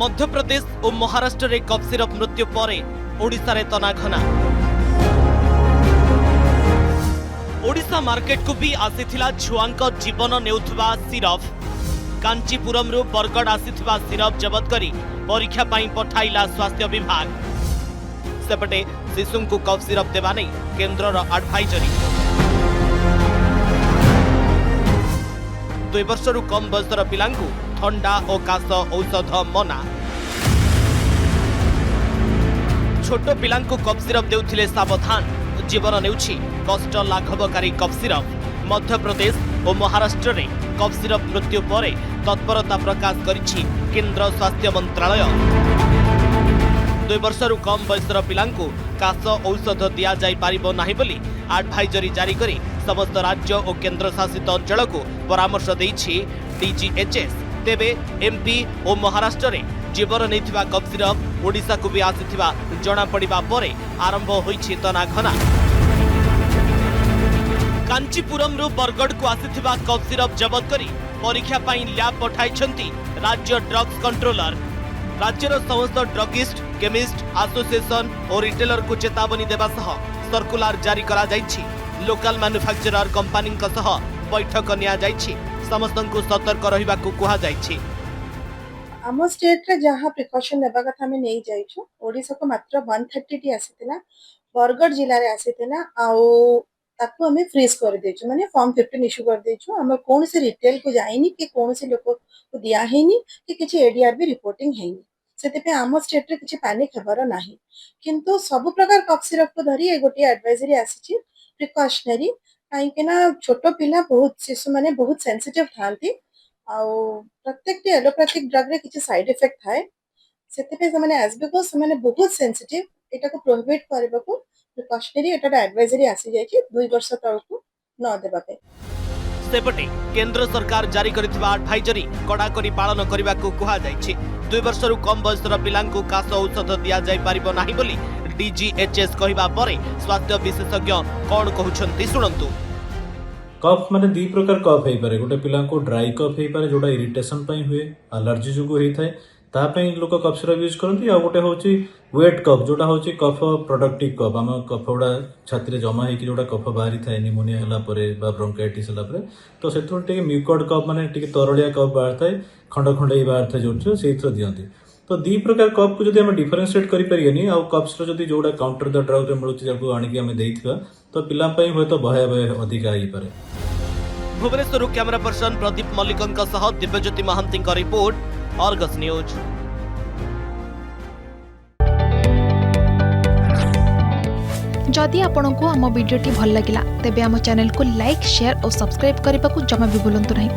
मध्य प्रदेश और महाराष्ट्र रे cough syrup मृत्यु पर ओडिशा रे तनाघना। ओडिशा मार्केट को भी आसीथिला छुआंक जीवन नेउथबा सिरप। कांचीपुरम रु बरगड़ आसीथिबा सिरप जबत करी परीक्षा पाई पठाइला स्वास्थ्य विभाग। सेपटे शिशु को कफ सिरप देवा नहीं केन्द्रर एडवाइजरी। 2 वर्षरू कम बयसर पिलांकु ठंडा और काश औषध मना। छोट पिलांकु कफ सिरप देउथिले सावधान, जीवन नेउछि कष्ट लाघवकारी कफ सिरप। मध्य प्रदेश और महाराष्ट्र रे कफ सिरप मृत्यु पर तत्परता प्रकाश करिछि केंद्र स्वास्थ्य मंत्रालय। 2 वर्षरू कम बयसर पिलांकु काश औषध दिया जाई पारिबो नाही बोली एडवाइजरी जारी करी समस्त राज्य और केंद्र शासित अंचल को परामर्श देइछि डीजीएचएस। तेबे एमपी और महाराष्ट्र रे जीवन नैथिबा कफ सिरप ओडिशा को भी आसीथिबा जणा पड़िबा परे आरंभ होइछि तनाघना। कांचीपुरम रु बरगड़ को आसीथिबा कफ सिरप जबत करी परीक्षा पाई लैब पठाइछंती राज्य ड्रग्स कंट्रोलर। राज्यर समस्त ड्रगिस्ट, केमिस्ट एसोसिएशन और रिटेलर को चेतावनी देबा सह सर्कुलर जारी करा जाइछि। लोकल मैन्युफैक्चरर कंपनी सह बैठक निया जाइछि। समस्त को सतर्क रहिबा को कहा जाइछि। आम स्टेट रे जहाँ प्रिकॉशन नेबा कथा में नहीं जाइछु। ओडिशा को मात्र 130 टी आसीतिला, बरगड़ जिल्ला रे आसीतिला। आउ ताकू हमें फ्रीज कर देछु, माने फॉर्म 15 इशू कर देछु। हम कोन से रिटेल को जाइनी कि कोन से लोक को दिया हेनी कि किछि एडीआर भी रिपोर्टिंग हेनी। सेते पे आम स्टेट रे किछि पानी खबर नाही, किंतु सब प्रकार कफ सिरप को धरी ए गोटी एडवाइजरी आसीछि प्रिकॉशनरी। काहे ना छोटो पिला बहुत शिशु माने बहुत सेंसिटिव थांती। आउ प्रत्येक एलोपैथिक ड्रग रे किछि साइड इफेक्ट थाए। सेते पे माने एज बिकॉज़ माने बहुत सेंसिटिव एटा को प्रोहिबिट करबा को प्रिकॉशनरी एटा एडवाइजरी आसी जायछि 2 वर्ष तक को न देबा पे। सेपटे केंद्र सरकार जारी करिथिबा एडवाइजरी कड़ाकड़ी पालन करबा को कहा जायछि। 2 वर्षरू कम बयसर पिलांकु काश औषध दिया जाय पारिबो नाही बोली डीजीएचएस कहिबा परे स्वास्थ्य विशेषज्ञ कोन कहउछंती सुनंतु। कफ माने 2 प्रकार कफ हेई पारे। गोटे पिला को ड्राई कफ हेई पारे जोटा इरिटेशन पई हुए, एलर्जी जोगु हेई थाए, ता पई लोक कफ सिरप यूज करंती। आ गोटे होची वेट कफ जोटा होची कफ प्रोडक्टिव कफ। हम कफडा छाती रे जमा हेकी जोटा कफ बाहरी थाए निमोनिया हला परे बा ब्रोंकाइटिस हला परे, तो सेथु टिके म्यूकॉड कफ माने टिके तरलिया कफ बाहर थाए, खंड खंड हेई बाहर थाए जोट सेथु दियंती। तो 2 प्रकार कफ को जदि हम डिफरेंशिएट करि परियनी आ कफ सिरप जदि जोटा काउंटर द ड्रग रे मिलुची जाको आनी कि हम देइथिबा तो पिला पई होय तो भयावह अधिक आइ पारे। भुवनेश्वर कैमरा पर्सन प्रदीप मल्लिकन सह Dibyajyoti Mahanty report, Argus news. जदि आपंक आम भिडी भल लगा तेब आम चैनल को लाइक, शेयर और सब्सक्राइब करने को जमा भी भूलु नहीं।